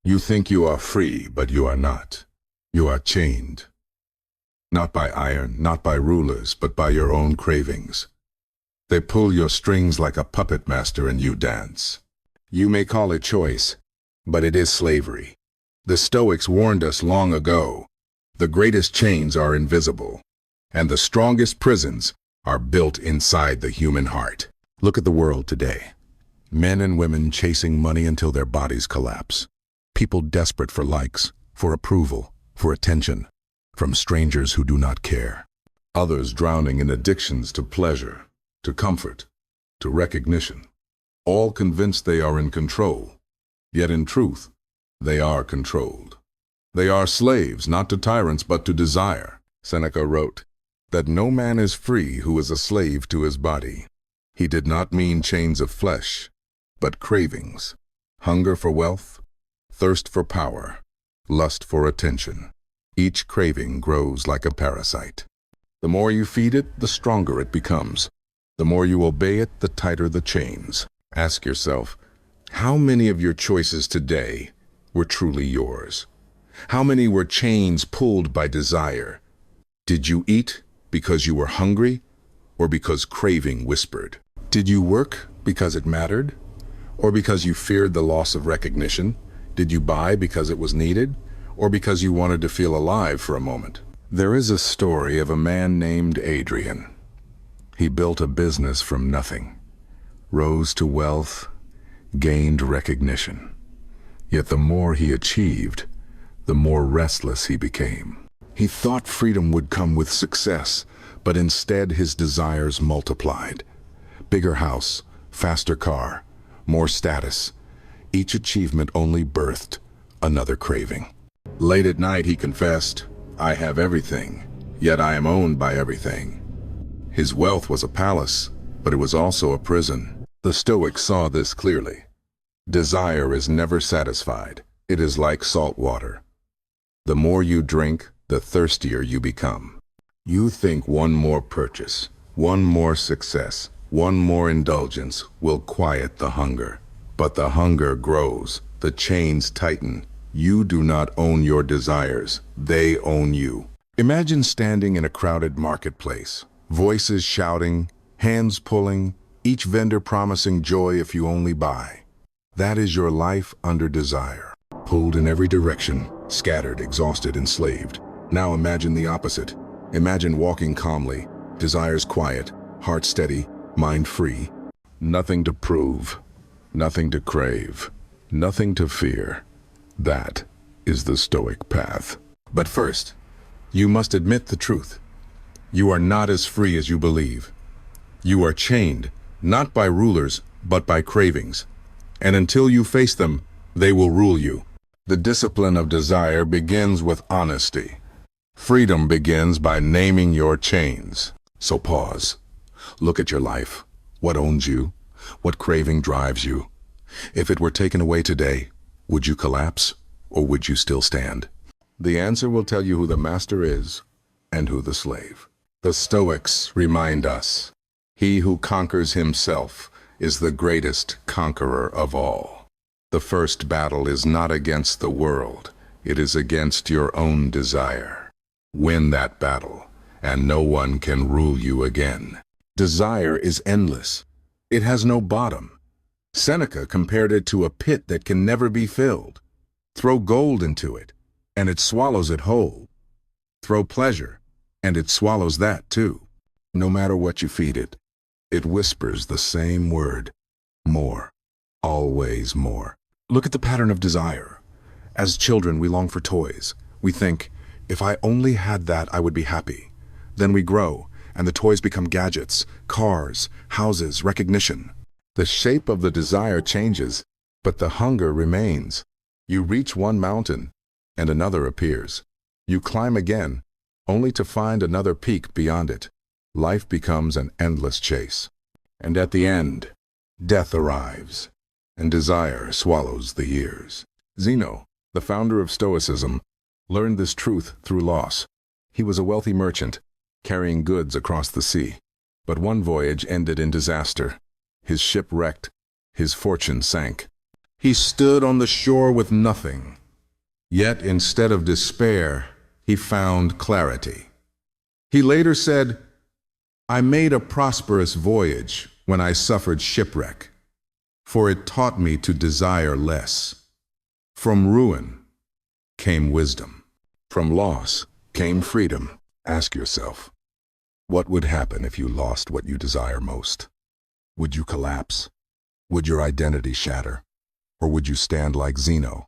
You think you are free, but you are not. You are chained. Not by iron, not by rulers, but by your own cravings. They pull your strings like a puppet master and you dance. You may call it choice, but it is slavery. The Stoics warned us long ago. The greatest chains are invisible, and the strongest prisons are built inside the human heart. Look at the world today. Men and women chasing money until their bodies collapse. People desperate for likes, for approval, for attention, from strangers who do not care. Others drowning in addictions to pleasure, to comfort, to recognition. All convinced they are in control, yet in truth, they are controlled. They are slaves, not to tyrants, but to desire. Seneca wrote that no man is free who is a slave to his body. He did not mean chains of flesh, but cravings, hunger for wealth, thirst for power, lust for attention. Each craving grows like a parasite. The more you feed it, the stronger it becomes. The more you obey it, the tighter the chains. Ask yourself, how many of your choices today were truly yours? How many were chains pulled by desire? Did you eat because you were hungry, or because craving whispered? Did you work because it mattered, or because you feared the loss of recognition? Did you buy because it was needed, or because you wanted to feel alive for a moment? There is a story of a man named Adrian. He built a business from nothing, rose to wealth, gained recognition. Yet the more he achieved, the more restless he became. He thought freedom would come with success, but instead his desires multiplied. Bigger house, faster car, more status. Each achievement only birthed another craving. Late at night he confessed, "I have everything, yet I am owned by everything." His wealth was a palace, but it was also a prison. The Stoics saw this clearly. Desire is never satisfied. It is like salt water. The more you drink, the thirstier you become. You think one more purchase, one more success, one more indulgence will quiet the hunger. But the hunger grows, the chains tighten. You do not own your desires, they own you. Imagine standing in a crowded marketplace, voices shouting, hands pulling, each vendor promising joy if you only buy. That is your life under desire. Pulled in every direction, scattered, exhausted, enslaved. Now imagine the opposite. Imagine walking calmly, desires quiet, heart steady, mind free. Nothing to prove, nothing to crave, nothing to fear. That is the Stoic path. But first, you must admit the truth. You are not as free as you believe. You are chained, not by rulers, but by cravings. And until you face them, they will rule you. The discipline of desire begins with honesty. Freedom begins by naming your chains. So pause. Look at your life. What owns you? What craving drives you? If it were taken away today, would you collapse, or would you still stand? The answer will tell you who the master is and who the slave. The Stoics remind us, he who conquers himself is the greatest conqueror of all. The first battle is not against the world, it is against your own desire. Win that battle, and no one can rule you again. Desire is endless. It has no bottom. Seneca compared it to a pit that can never be filled. Throw gold into it, and it swallows it whole. Throw pleasure, and it swallows that too. No matter what you feed it, it whispers the same word, more, always more. Look at the pattern of desire. As children, we long for toys. We think, if I only had that, I would be happy. Then we grow, and the toys become gadgets, cars, houses, recognition. The shape of the desire changes, but the hunger remains. You reach one mountain, and another appears. You climb again, only to find another peak beyond it. Life becomes an endless chase. And at the end, death arrives, and desire swallows the years. Zeno, the founder of Stoicism, learned this truth through loss. He was a wealthy merchant, carrying goods across the sea. But one voyage ended in disaster. His ship wrecked, his fortune sank. He stood on the shore with nothing, Yet instead of despair, he found clarity. He later said, "I made a prosperous voyage when I suffered shipwreck, for it taught me to desire less. From ruin came wisdom. From loss came freedom." Ask yourself, what would happen if you lost what you desire most? Would you collapse? Would your identity shatter? Or would you stand like Zeno,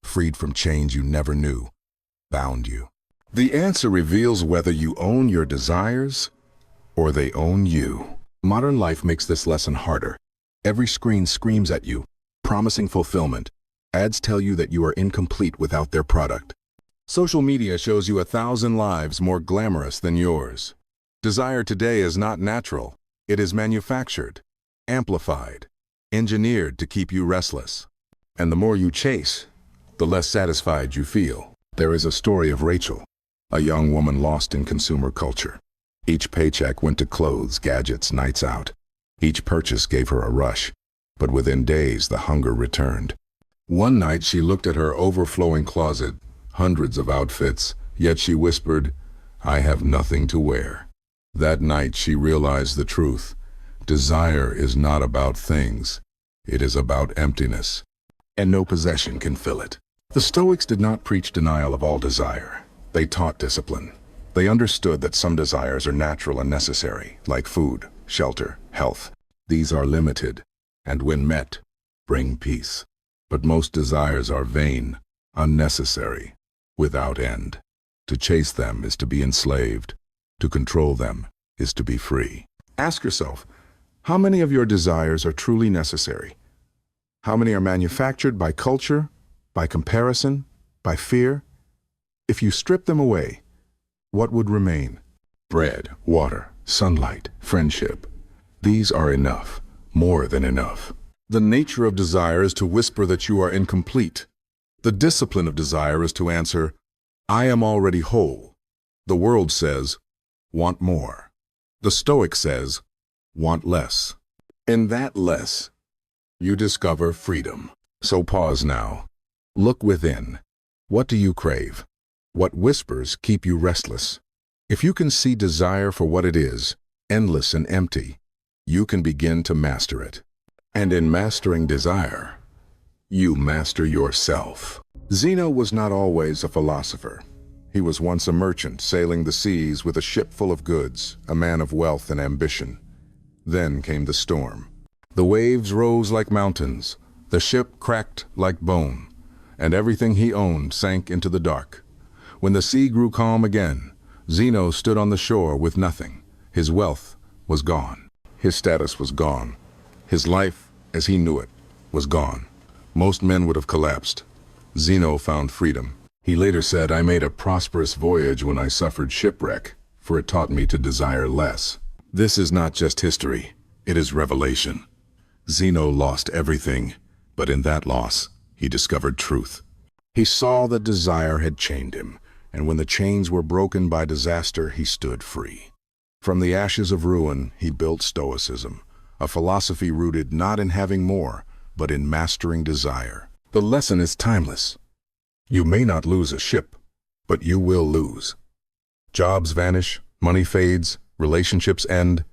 freed from chains you never knew bound you? The answer reveals whether you own your desires or they own you. Modern life makes this lesson harder. Every screen screams at you, promising fulfillment. Ads tell you that you are incomplete without their product. Social media shows you 1,000 lives more glamorous than yours. Desire today is not natural. It is manufactured, amplified, engineered to keep you restless. And the more you chase, the less satisfied you feel. There is a story of Rachel, a young woman lost in consumer culture. Each paycheck went to clothes, gadgets, nights out. Each purchase gave her a rush, but within days the hunger returned. One night she looked at her overflowing closet, hundreds of outfits, yet she whispered, "I have nothing to wear." That night she realized the truth. Desire is not about things. It is about emptiness, and no possession can fill it. The Stoics did not preach denial of all desire. They taught discipline. They understood that some desires are natural and necessary, like food, shelter, health. These are limited, and when met, bring peace. But most desires are vain, unnecessary, without end. To chase them is to be enslaved. To control them is to be free. Ask yourself, how many of your desires are truly necessary? How many are manufactured by culture, by comparison, by fear? If you strip them away, what would remain? Bread, water, sunlight, friendship. These are enough, more than enough. The nature of desire is to whisper that you are incomplete. The discipline of desire is to answer, "I am already whole." The world says, "Want more." The Stoic says, "Want less." In that less, you discover freedom. So pause now. Look within. What do you crave? What whispers keep you restless? If you can see desire for what it is, endless and empty, you can begin to master it. And in mastering desire, you master yourself. Zeno was not always a philosopher. He was once a merchant sailing the seas with a ship full of goods, a man of wealth and ambition. Then came the storm. The waves rose like mountains, the ship cracked like bone, and everything he owned sank into the dark. When the sea grew calm again, Zeno stood on the shore with nothing. His wealth was gone. His status was gone. His life, as he knew it, was gone. Most men would have collapsed. Zeno found freedom. He later said, "I made a prosperous voyage when I suffered shipwreck, for it taught me to desire less." This is not just history, it is revelation. Zeno lost everything, but in that loss, he discovered truth. He saw that desire had chained him, and when the chains were broken by disaster, he stood free. From the ashes of ruin, he built Stoicism, a philosophy rooted not in having more, but in mastering desire. The lesson is timeless. You may not lose a ship, but you will lose. Jobs vanish, money fades, relationships end,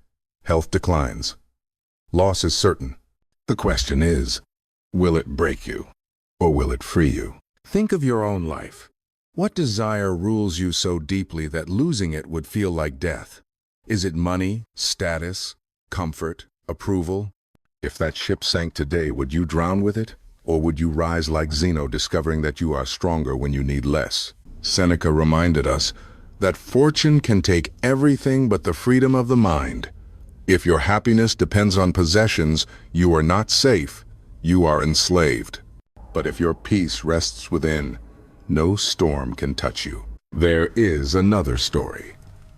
health declines. Loss is certain. The question is, will it break you, or will it free you? Think of your own life. What desire rules you so deeply that losing it would feel like death? Is it money, status, comfort, approval? If that ship sank today, would you drown with it? Or would you rise like Zeno, discovering that you are stronger when you need less? Seneca reminded us that fortune can take everything but the freedom of the mind. If your happiness depends on possessions, you are not safe, you are enslaved. But if your peace rests within, no storm can touch you. There is another story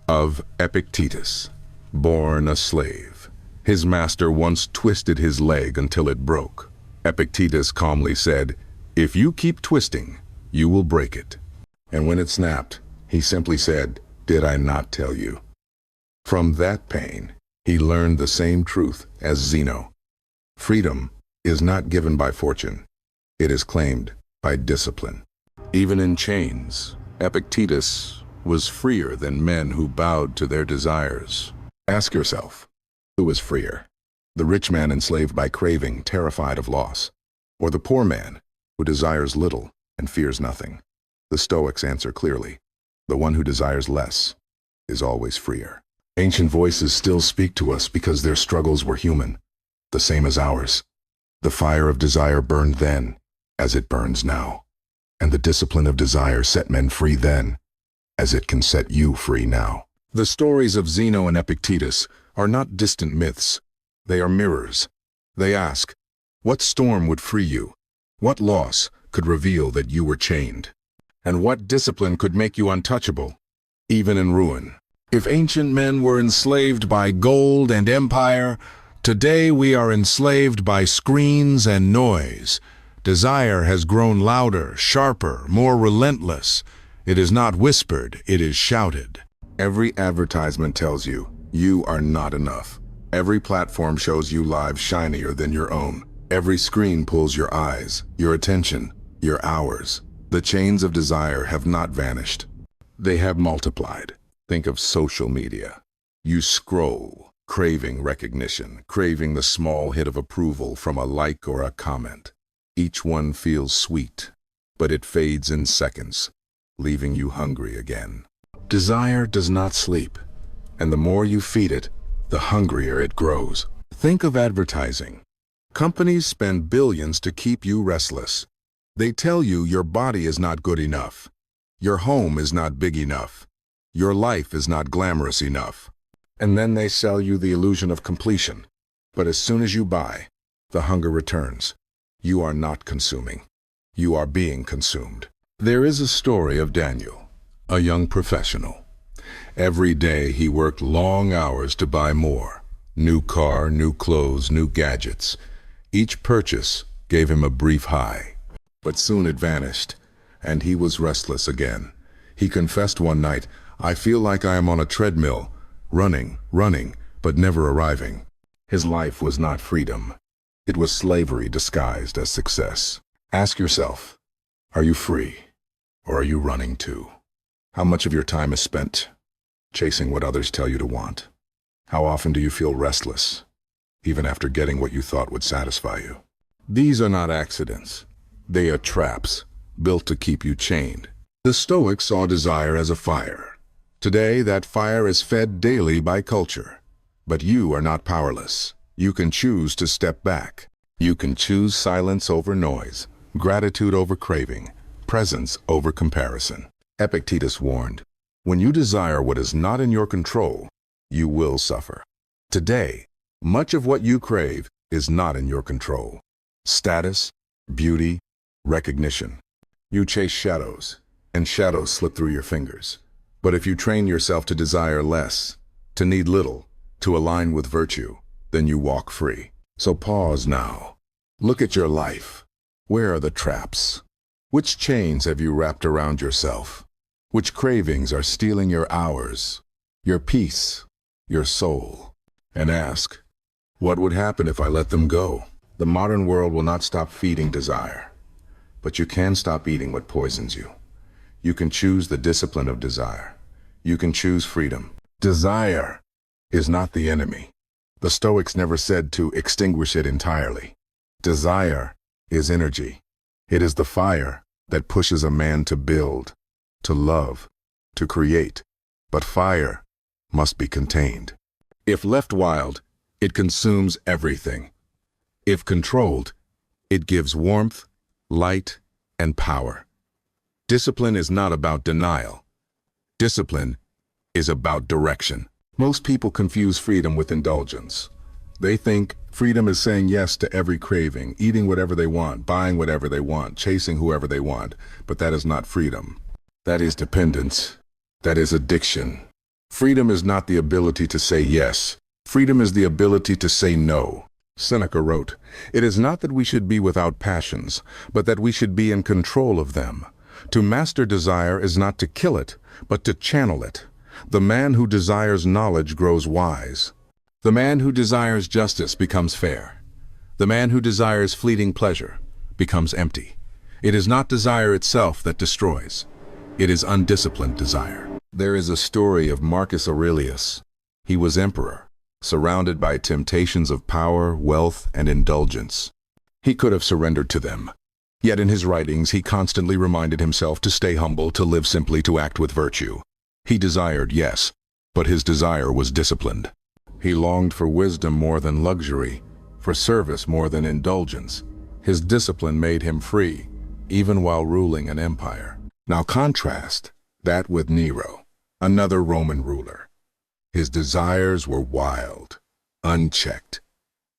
of Epictetus, born a slave. His master once twisted his leg until it broke. Epictetus calmly said, "If you keep twisting, you will break it." And when it snapped, he simply said, "Did I not tell you?" From that pain, he learned the same truth as Zeno. Freedom is not given by fortune. It is claimed by discipline. Even in chains, Epictetus was freer than men who bowed to their desires. Ask yourself, who is freer? The rich man enslaved by craving, terrified of loss, or the poor man who desires little and fears nothing? The Stoics answer clearly, the one who desires less is always freer. Ancient voices still speak to us because their struggles were human, the same as ours. The fire of desire burned then, as it burns now. And the discipline of desire set men free then, as it can set you free now. The stories of Zeno and Epictetus are not distant myths. They are mirrors. They ask, what storm would free you? What loss could reveal that you were chained? And what discipline could make you untouchable, even in ruin? If ancient men were enslaved by gold and empire, today we are enslaved by screens and noise. Desire has grown louder, sharper, more relentless. It is not whispered, it is shouted. Every advertisement tells you, you are not enough. Every platform shows you lives shinier than your own. Every screen pulls your eyes, your attention, your hours. The chains of desire have not vanished. They have multiplied. Think of social media. You scroll, craving recognition, craving the small hit of approval from a like or a comment. Each one feels sweet, but it fades in seconds, leaving you hungry again. Desire does not sleep, and the more you feed it, the hungrier it grows. Think of advertising. Companies spend billions to keep you restless. They tell you your body is not good enough. Your home is not big enough. Your life is not glamorous enough. And then they sell you the illusion of completion. But as soon as you buy, the hunger returns. You are not consuming. You are being consumed. There is a story of Daniel, a young professional. Every day he worked long hours to buy more. New car, new clothes, new gadgets. Each purchase gave him a brief high. But soon it vanished, and he was restless again. He confessed one night, I feel like I am on a treadmill, running, but never arriving. His life was not freedom. It was slavery disguised as success. Ask yourself, are you free, or are you running too? How much of your time is spent chasing what others tell you to want? How often do you feel restless, even after getting what you thought would satisfy you? These are not accidents. They are traps, built to keep you chained. The Stoics saw desire as a fire. Today, that fire is fed daily by culture. But you are not powerless. You can choose to step back. You can choose silence over noise, gratitude over craving, presence over comparison. Epictetus warned, when you desire what is not in your control, you will suffer. Today, much of what you crave is not in your control. Status, beauty, recognition. You chase shadows, and shadows slip through your fingers. But if you train yourself to desire less, to need little, to align with virtue, then you walk free. So pause now. Look at your life. Where are the traps? Which chains have you wrapped around yourself? Which cravings are stealing your hours, your peace, your soul? And ask, what would happen if I let them go? The modern world will not stop feeding desire, but you can stop eating what poisons you. You can choose the discipline of desire. You can choose freedom. Desire is not the enemy. The Stoics never said to extinguish it entirely. Desire is energy. It is the fire that pushes a man to build, to love, to create. But fire must be contained. If left wild, it consumes everything. If controlled, it gives warmth, light, and power. Discipline is not about denial. Discipline is about direction. Most people confuse freedom with indulgence. They think freedom is saying yes to every craving, eating whatever they want, buying whatever they want, chasing whoever they want. But that is not freedom. That is dependence. That is addiction. Freedom is not the ability to say yes. Freedom is the ability to say no. Seneca wrote, "It is not that we should be without passions, but that we should be in control of them. To master desire is not to kill it, but to channel it. The man who desires knowledge grows wise. The man who desires justice becomes fair. The man who desires fleeting pleasure becomes empty. It is not desire itself that destroys. It is undisciplined desire. There is a story of Marcus Aurelius. He was emperor, surrounded by temptations of power, wealth, and indulgence. He could have surrendered to them. Yet in his writings he constantly reminded himself to stay humble, to live simply, to act with virtue. He desired, yes, but his desire was disciplined. He longed for wisdom more than luxury, for service more than indulgence. His discipline made him free, even while ruling an empire. Now contrast that with Nero, another Roman ruler. His desires were wild, unchecked.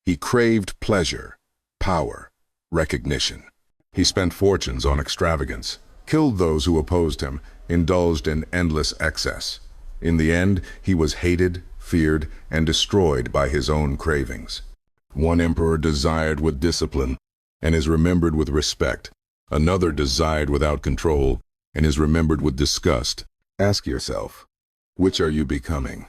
He craved pleasure, power, recognition. He spent fortunes on extravagance, killed those who opposed him, indulged in endless excess. In the end, he was hated, feared, and destroyed by his own cravings. One emperor desired with discipline and is remembered with respect. Another desired without control and is remembered with disgust. Ask yourself, which are you becoming?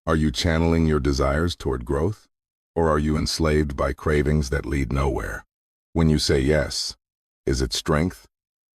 Are you channeling your desires toward growth? Or are you enslaved by cravings that lead nowhere? When you say yes, is it strength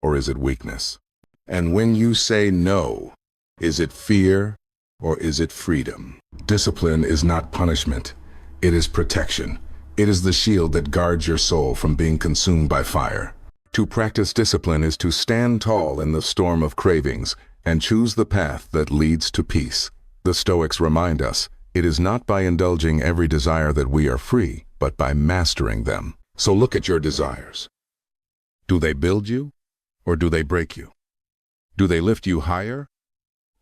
or is it weakness? And when you say no, is it fear or is it freedom? Discipline is not punishment. It is protection. It is the shield that guards your soul from being consumed by fire. To practice discipline is to stand tall in the storm of cravings and choose the path that leads to peace. The Stoics remind us, it is not by indulging every desire that we are free, but by mastering them. So look at your desires. Do they build you, or do they break you? Do they lift you higher,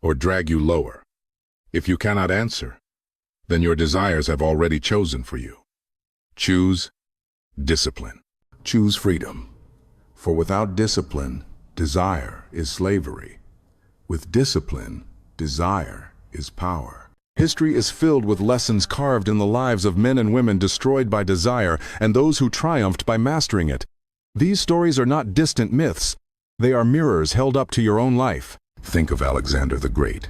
or drag you lower? If you cannot answer, then your desires have already chosen for you. Choose discipline. Choose freedom. For without discipline, desire is slavery. With discipline, desire is power. History is filled with lessons carved in the lives of men and women destroyed by desire and those who triumphed by mastering it. These stories are not distant myths. They are mirrors held up to your own life. Think of Alexander the Great.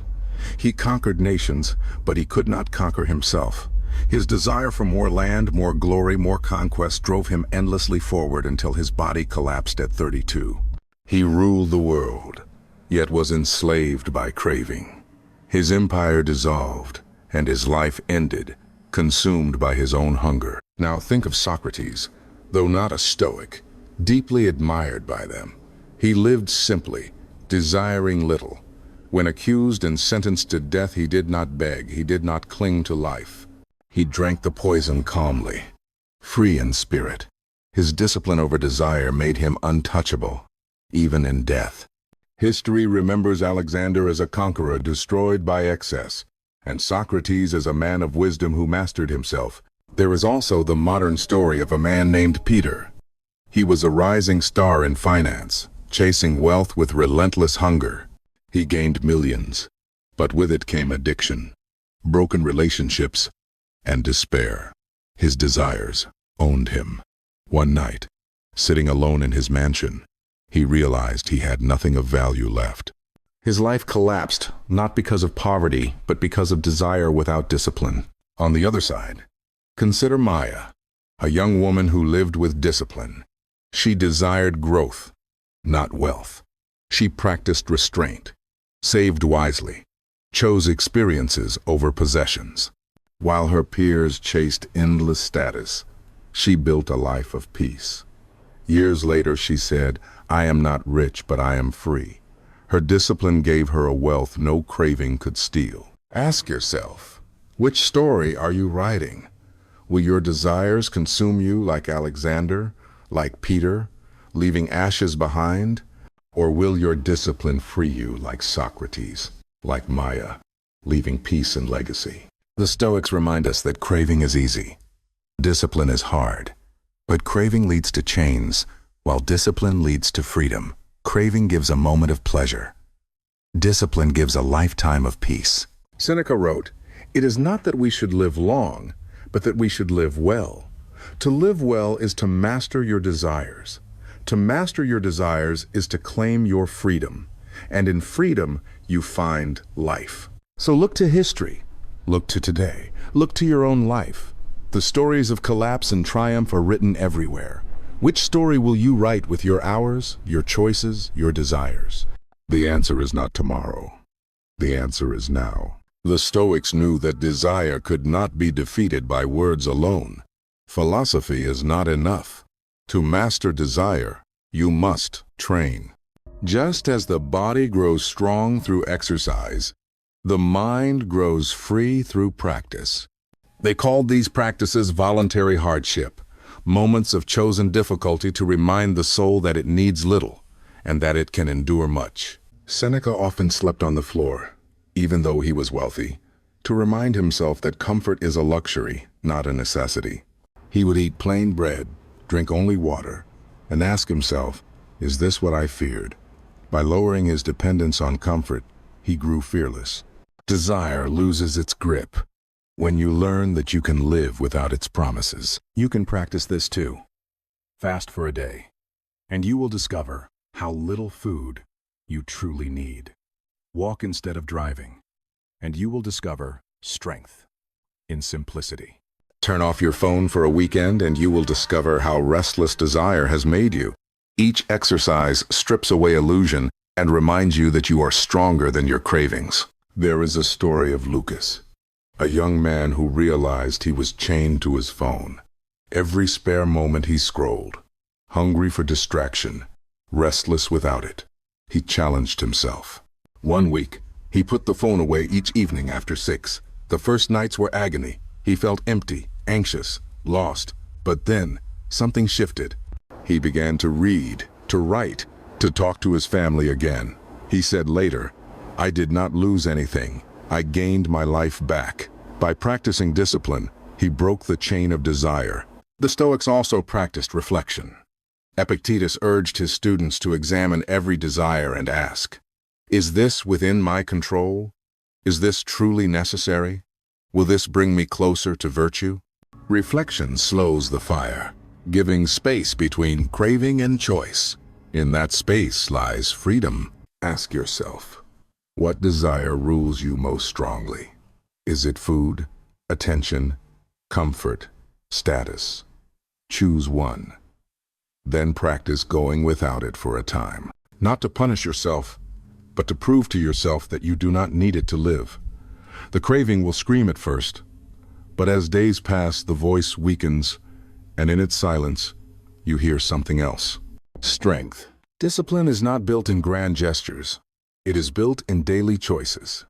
He conquered nations, but he could not conquer himself. His desire for more land, more glory, more conquest drove him endlessly forward until his body collapsed at 32. He ruled the world, yet was enslaved by craving. His empire dissolved, and his life ended, consumed by his own hunger. Now think of Socrates. Though not a Stoic, deeply admired by them, he lived simply, desiring little. When accused and sentenced to death, he did not beg, he did not cling to life. He drank the poison calmly, free in spirit. His discipline over desire made him untouchable, even in death. History remembers Alexander as a conqueror destroyed by excess, and Socrates as a man of wisdom who mastered himself. There is also the modern story of a man named Peter. He was a rising star in finance, chasing wealth with relentless hunger. He gained millions, but with it came addiction, broken relationships, and despair. His desires owned him. One night, sitting alone in his mansion, he realized he had nothing of value left. His life collapsed, not because of poverty, but because of desire without discipline. On the other side, consider Maya, a young woman who lived with discipline. She desired growth, not wealth. She practiced restraint, saved wisely, chose experiences over possessions. While her peers chased endless status, she built a life of peace. Years later, she said, "I am not rich, but I am free." Her discipline gave her a wealth no craving could steal. Ask yourself, which story are you writing? Will your desires consume you like Alexander, like Peter, leaving ashes behind? Or will your discipline free you like Socrates, like Maya, leaving peace and legacy? The Stoics remind us that craving is easy. Discipline is hard. But craving leads to chains, while discipline leads to freedom. Craving gives a moment of pleasure. Discipline gives a lifetime of peace. Seneca wrote, "It is not that we should live long, but that we should live well." To live well is to master your desires. To master your desires is to claim your freedom. And in freedom, you find life. So look to history. Look to today. Look to your own life. The stories of collapse and triumph are written everywhere. Which story will you write with your hours, your choices, your desires? The answer is not tomorrow. The answer is now. The Stoics knew that desire could not be defeated by words alone. Philosophy is not enough. To master desire, you must train. Just as the body grows strong through exercise, the mind grows free through practice. They called these practices voluntary hardship, moments of chosen difficulty to remind the soul that it needs little and that it can endure much. Seneca often slept on the floor, even though he was wealthy, to remind himself that comfort is a luxury, not a necessity. He would eat plain bread, drink only water, and ask himself, is this what I feared? By lowering his dependence on comfort, he grew fearless. Desire loses its grip when you learn that you can live without its promises. You can practice this too. Fast for a day, and you will discover how little food you truly need. Walk instead of driving, and you will discover strength in simplicity. Turn off your phone for a weekend and you will discover how restless desire has made you. Each exercise strips away illusion and reminds you that you are stronger than your cravings. There is a story of Lucas, a young man who realized he was chained to his phone. Every spare moment he scrolled, hungry for distraction, restless without it. He challenged himself. One week, he put the phone away each evening after 6. The first nights were agony. He felt empty, anxious, lost. But then, something shifted. He began to read, to write, to talk to his family again. He said later, "I did not lose anything. I gained my life back." By practicing discipline, he broke the chain of desire. The Stoics also practiced reflection. Epictetus urged his students to examine every desire and ask, is this within my control? Is this truly necessary? Will this bring me closer to virtue? Reflection slows the fire, giving space between craving and choice. In that space lies freedom. Ask yourself, what desire rules you most strongly? Is it food, attention, comfort, status? Choose one. Then practice going without it for a time. Not to punish yourself, but to prove to yourself that you do not need it to live. The craving will scream at first, but as days pass, the voice weakens, and in its silence, you hear something else. Strength. Discipline is not built in grand gestures. It is built in daily choices.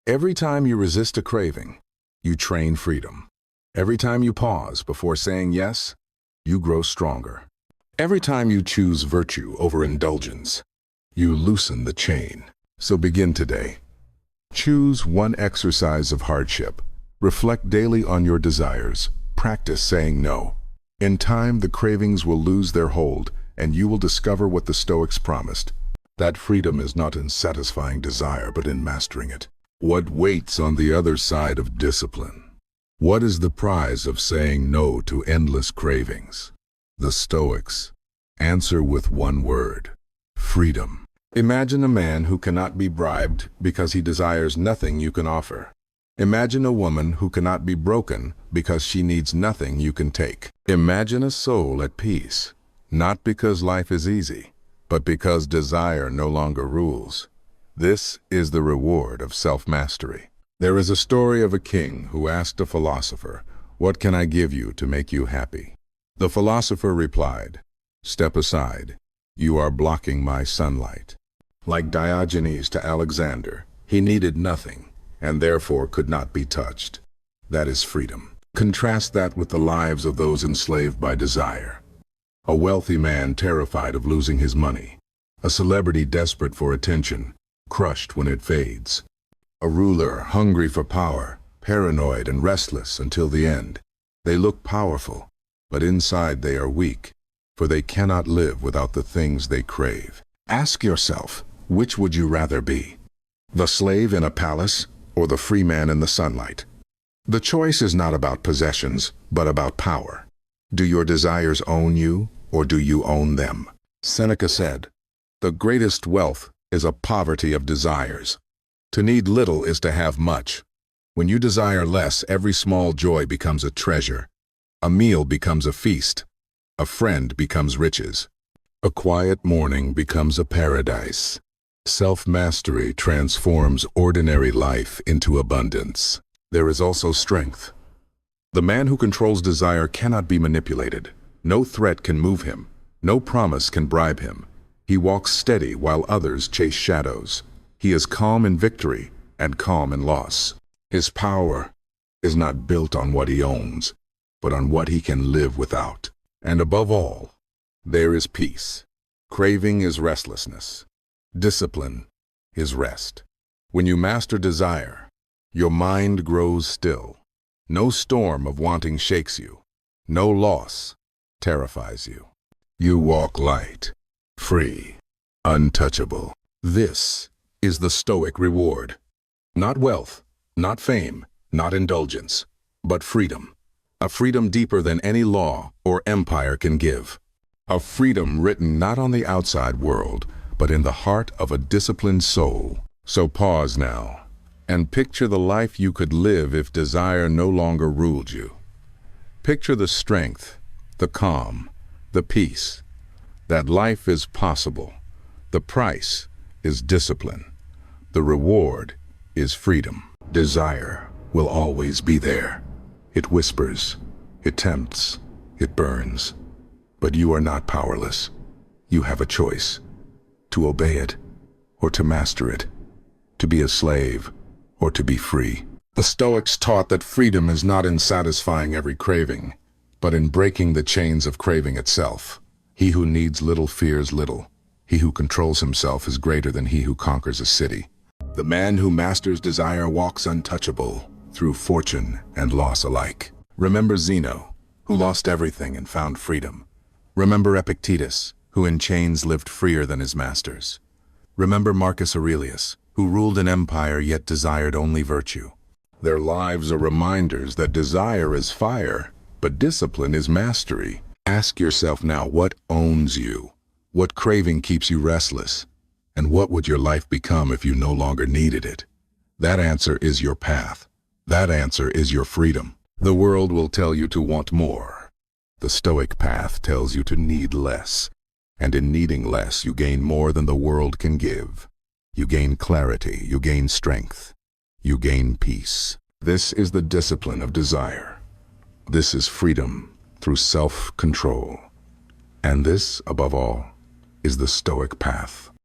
Every time you resist a craving, you train freedom. Every time you pause before saying yes, you grow stronger. Every time you choose virtue over indulgence, you loosen the chain. So begin today. Choose one exercise of hardship. Reflect daily on your desires. Practice saying no. In time, the cravings will lose their hold, and you will discover what the Stoics promised. That freedom is not in satisfying desire, but in mastering it. What waits on the other side of discipline? What is the prize of saying no to endless cravings? The Stoics answer with one word: freedom. Imagine a man who cannot be bribed because he desires nothing you can offer. Imagine a woman who cannot be broken because she needs nothing you can take. Imagine a soul at peace, not because life is easy, but because desire no longer rules. This is the reward of self-mastery. There is a story of a king who asked a philosopher, "What can I give you to make you happy?" The philosopher replied, "Step aside. You are blocking my sunlight." Like Diogenes to Alexander, he needed nothing, and therefore could not be touched. That is freedom. Contrast that with the lives of those enslaved by desire. A wealthy man terrified of losing his money. A celebrity desperate for attention, crushed when it fades. A ruler hungry for power, paranoid and restless until the end. They look powerful, but inside they are weak, for they cannot live without the things they crave. Ask yourself, which would you rather be? The slave in a palace or the free man in the sunlight? The choice is not about possessions, but about power. Do your desires own you, or do you own them? Seneca said, "The greatest wealth is a poverty of desires. To need little is to have much. When you desire less, every small joy becomes a treasure. A meal becomes a feast. A friend becomes riches. A quiet morning becomes a paradise. Self-mastery transforms ordinary life into abundance. There is also strength. The man who controls desire cannot be manipulated. No threat can move him. No promise can bribe him. He walks steady while others chase shadows. He is calm in victory and calm in loss. His power is not built on what he owns, but on what he can live without. And above all, there is peace. Craving is restlessness. Discipline is rest. When you master desire, your mind grows still. No storm of wanting shakes you. No loss terrifies you. You walk light, free, untouchable. This is the Stoic reward. Not wealth, not fame, not indulgence, but freedom. A freedom deeper than any law or empire can give. A freedom written not on the outside world, but in the heart of a disciplined soul. So pause now, and picture the life you could live if desire no longer ruled you. Picture the strength, the calm, the peace. That life is possible. The price is discipline. The reward is freedom. Desire will always be there. It whispers, it tempts, it burns. But you are not powerless. You have a choice: to obey it or to master it, to be a slave or to be free. The Stoics taught that freedom is not in satisfying every craving, but in breaking the chains of craving itself. He who needs little fears little. He who controls himself is greater than he who conquers a city. The man who masters desire walks untouchable through fortune and loss alike. Remember Zeno, who lost everything and found freedom. Remember Epictetus, who in chains lived freer than his masters. Remember Marcus Aurelius, who ruled an empire yet desired only virtue. Their lives are reminders that desire is fire, but discipline is mastery. Ask yourself now, what owns you? What craving keeps you restless? And what would your life become if you no longer needed it? That answer is your path. That answer is your freedom. The world will tell you to want more. The Stoic path tells you to need less. And in needing less, you gain more than the world can give. You gain clarity, you gain strength, you gain peace. This is the discipline of desire. This is freedom through self-control. And this, above all, is the Stoic path.